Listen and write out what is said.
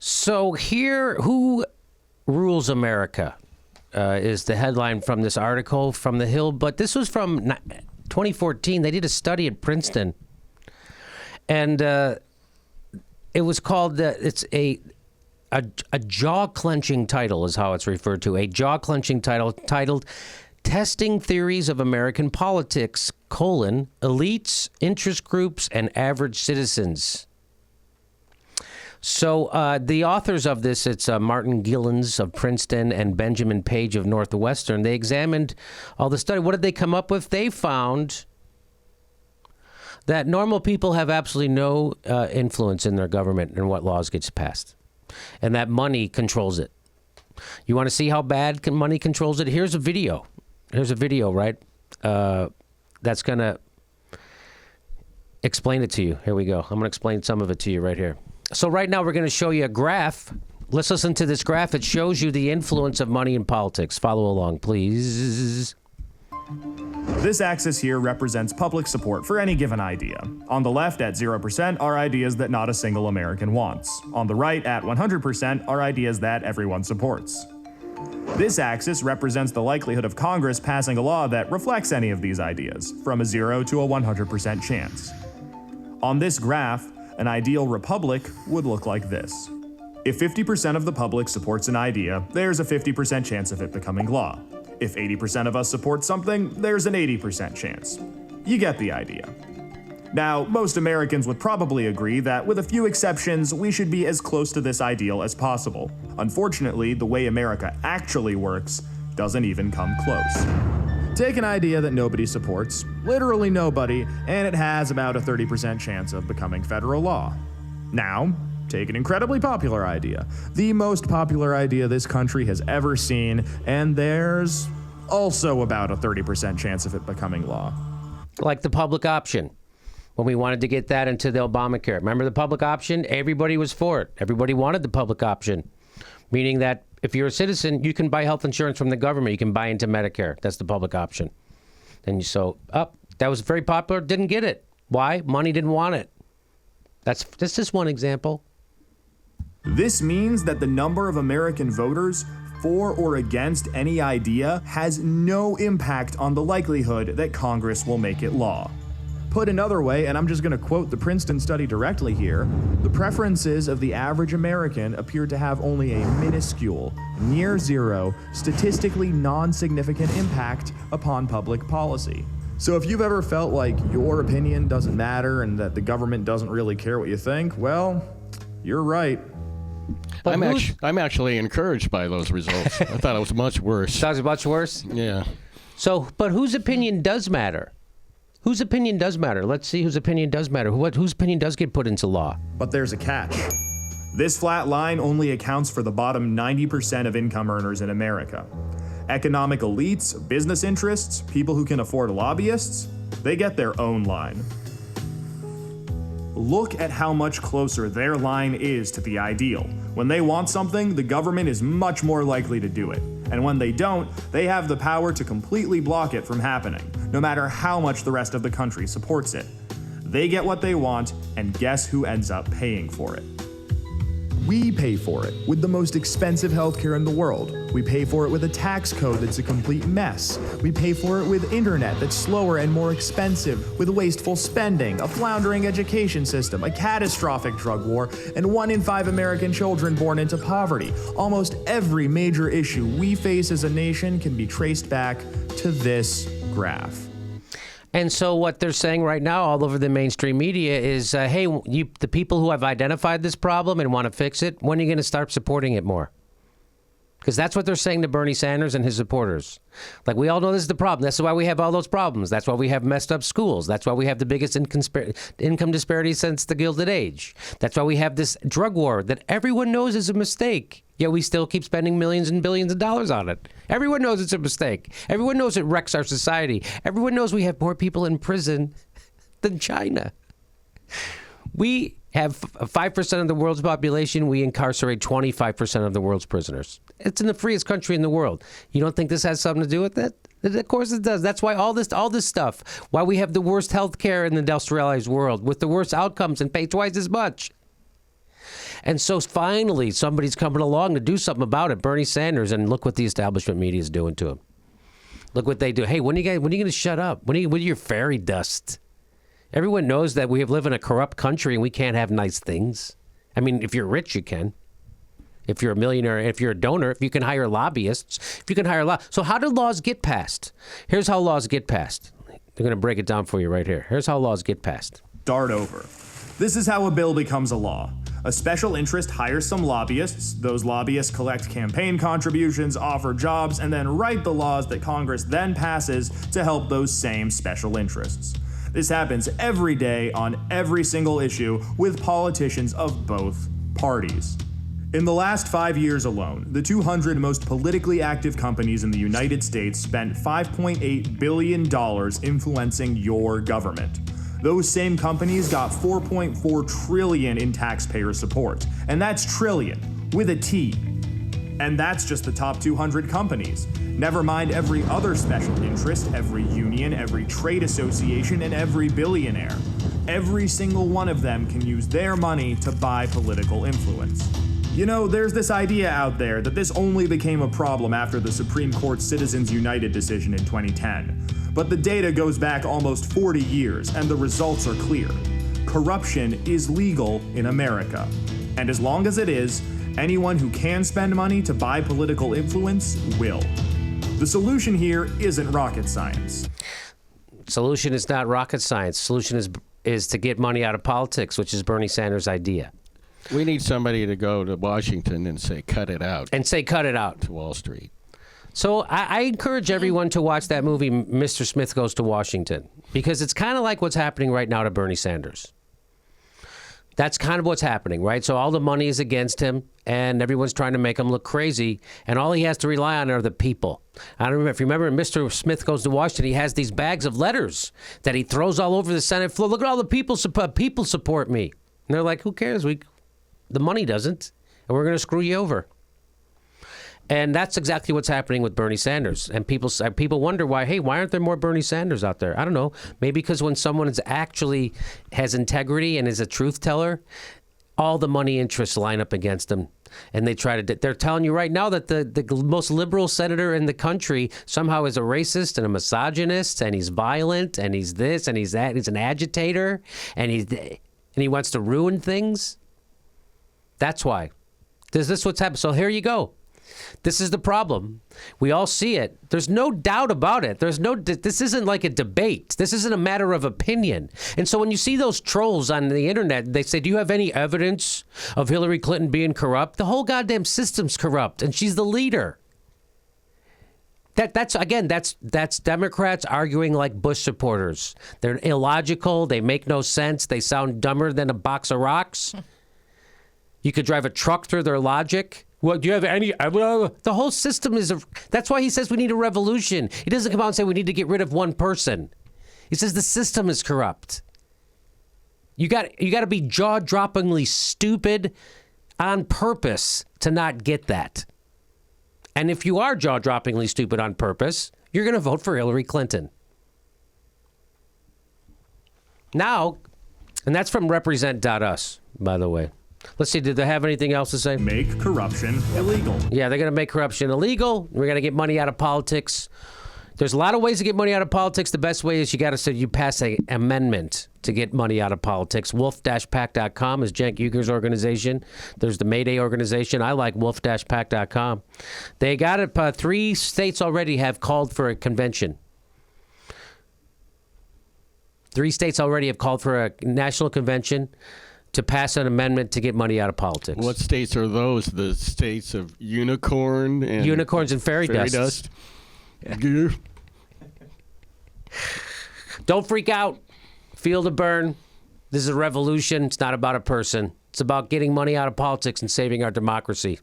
So here, who rules America is the headline from this article from The Hill. But this was from 2014. They did a study at Princeton. And it was called, it's a jaw-clenching title is how it's referred to. A jaw-clenching title titled Testing Theories of American Politics, Elites, Interest Groups, and Average Citizens. So the authors of this, it's Martin Gillens of Princeton and Benjamin Page of Northwestern. They examined all the study. What did they come up with? They found that normal people have absolutely no influence in their government and what laws gets passed, and that money controls it. You want to see how bad money controls it? Here's a video. Right? That's going to explain it to you. Here we go. I'm going to explain some of it to you right here. So right now we're going to show you a graph. Let's listen to this graph. It shows you the influence of money in politics. Follow along, please. This axis here represents public support for any given idea. On the left at 0% are ideas that not a single American wants. On the right at 100% are ideas that everyone supports. This axis represents the likelihood of Congress passing a law that reflects any of these ideas, from a 0 to a 100% chance. On this graph, an ideal republic would look like this. If 50% of the public supports an idea, there's a 50% chance of it becoming law. If 80% of us support something, there's an 80% chance. You get the idea. Now, most Americans would probably agree that, with a few exceptions, we should be as close to this ideal as possible. Unfortunately, the way America actually works doesn't even come close. Take an idea that nobody supports, literally nobody, and it has about a 30% chance of becoming federal law. Now, take an incredibly popular idea, the most popular idea this country has ever seen, and there's also about a 30% chance of it becoming law. Like the public option. When we wanted to get that into the Obamacare. Remember the public option? Everybody was for it. Everybody wanted the public option, meaning that if you're a citizen, you can buy health insurance from the government. You can buy into Medicare. That's the public option. That was very popular. Didn't get it. Why? Money didn't want it. That's just one example. This means that the number of American voters for or against any idea has no impact on the likelihood that Congress will make it law. Put another way, and I'm just going to quote the Princeton study directly here, the preferences of the average American appear to have only a minuscule, near zero, statistically non-significant impact upon public policy. So if you've ever felt like your opinion doesn't matter and that the government doesn't really care what you think, well, you're right. I'm actually encouraged by those results. I thought it was much worse. Thought it was much worse? Yeah. So, but whose opinion does matter? Whose opinion does matter? Let's see whose opinion does matter. Whose opinion does get put into law? But there's a catch. This flat line only accounts for the bottom 90% of income earners in America. Economic elites, business interests, people who can afford lobbyists, they get their own line. Look at how much closer their line is to the ideal. When they want something, the government is much more likely to do it. And when they don't, they have the power to completely block it from happening, no matter how much the rest of the country supports it. They get what they want, and guess who ends up paying for it? We pay for it with the most expensive healthcare in the world. We pay for it with a tax code that's a complete mess. We pay for it with internet that's slower and more expensive, with wasteful spending, a floundering education system, a catastrophic drug war, and 1 in 5 American children born into poverty. Almost every major issue we face as a nation can be traced back to this graph. And so what they're saying right now all over the mainstream media is, hey, the people who have identified this problem and want to fix it, when are you going to start supporting it more? Because that's what they're saying to Bernie Sanders and his supporters. Like, we all know this is the problem. That's why we have all those problems. That's why we have messed up schools. That's why we have the biggest income disparity since the Gilded Age. That's why we have this drug war that everyone knows is a mistake, yet we still keep spending millions and billions of dollars on it. Everyone knows it's a mistake. Everyone knows it wrecks our society. Everyone knows we have more people in prison than China. We have 5% of the world's population. We incarcerate 25% of the world's prisoners. It's in the freest country in the world. You don't think this has something to do with it? Of course it does. That's why all this stuff, why we have the worst health care in the industrialized world with the worst outcomes and pay twice as much. And so finally, somebody's coming along to do something about it. Bernie Sanders, and look what the establishment media is doing to him. Look what they do. Hey, when are you going to shut up? When are your fairy dust? Everyone knows that we live in a corrupt country and we can't have nice things. I mean, if you're rich, you can. If you're a millionaire, if you're a donor, if you can hire lobbyists, if you can hire So how do laws get passed? Here's how laws get passed. They're going to break it down for you right here. Here's how laws get passed. Start over. This is how a bill becomes a law. A special interest hires some lobbyists. Those lobbyists collect campaign contributions, offer jobs, and then write the laws that Congress then passes to help those same special interests. This happens every day on every single issue with politicians of both parties. In the last 5 years alone, the 200 most politically active companies in the United States spent $5.8 billion influencing your government. Those same companies got $4.4 trillion in taxpayer support. And that's trillion, with a T. And that's just the top 200 companies. Never mind every other special interest, every union, every trade association, and every billionaire. Every single one of them can use their money to buy political influence. You know, there's this idea out there that this only became a problem after the Supreme Court's Citizens United decision in 2010. But the data goes back almost 40 years, and the results are clear. Corruption is legal in America. And as long as it is, anyone who can spend money to buy political influence will. The solution here isn't rocket science. Solution is not rocket science. Solution is to get money out of politics, which is Bernie Sanders' idea. We need somebody to go to Washington and say, cut it out. And say, cut it out. To Wall Street. So I encourage everyone to watch that movie, Mr. Smith Goes to Washington, because it's kind of like what's happening right now to Bernie Sanders. That's kind of what's happening, right? So all the money is against him, and everyone's trying to make him look crazy, and all he has to rely on are the people. I don't remember if you remember in Mr. Smith Goes to Washington, he has these bags of letters that he throws all over the Senate floor. Look at all the people support me. And they're like, who cares? The money doesn't, and we're going to screw you over. And that's exactly what's happening with Bernie Sanders. And people wonder why aren't there more Bernie Sanders out there? I don't know. Maybe because when someone has integrity and is a truth teller, all the money interests line up against them. And they're telling you right now that the most liberal senator in the country somehow is a racist and a misogynist, and he's violent, and he's this, and he's that. He's an agitator, and he wants to ruin things. That's why. This is what's happened. So here you go. This is the problem. We all see it. There's no doubt about it. This isn't like a debate. This isn't a matter of opinion. And so when you see those trolls on the internet, they say, do you have any evidence of Hillary Clinton being corrupt? The whole goddamn system's corrupt, and she's the leader. That's Democrats arguing like Bush supporters. They're illogical. They make no sense. They sound dumber than a box of rocks. You could drive a truck through their logic. Well, do you have any? The whole system that's why he says we need a revolution. He doesn't come out and say we need to get rid of one person. He says the system is corrupt. You got to be jaw-droppingly stupid on purpose to not get that. And if you are jaw-droppingly stupid on purpose, you're going to vote for Hillary Clinton. Now, and that's from represent.us, by the way. Let's see, did they have anything else to say? Make corruption illegal. Yeah, they're going to make corruption illegal. We're going to get money out of politics. There's a lot of ways to get money out of politics. The best way is you pass an amendment to get money out of politics. Wolf-pac.com is Cenk Uygur's organization. There's the Mayday organization. I like wolf-pac.com. They got it. 3 states already have called for a convention. 3 states already have called for a national convention to pass an amendment to get money out of politics. What states are those? The states of unicorns and fairy dust. Yeah. Don't freak out. Feel the burn. This is a revolution. It's not about a person. It's about getting money out of politics and saving our democracy.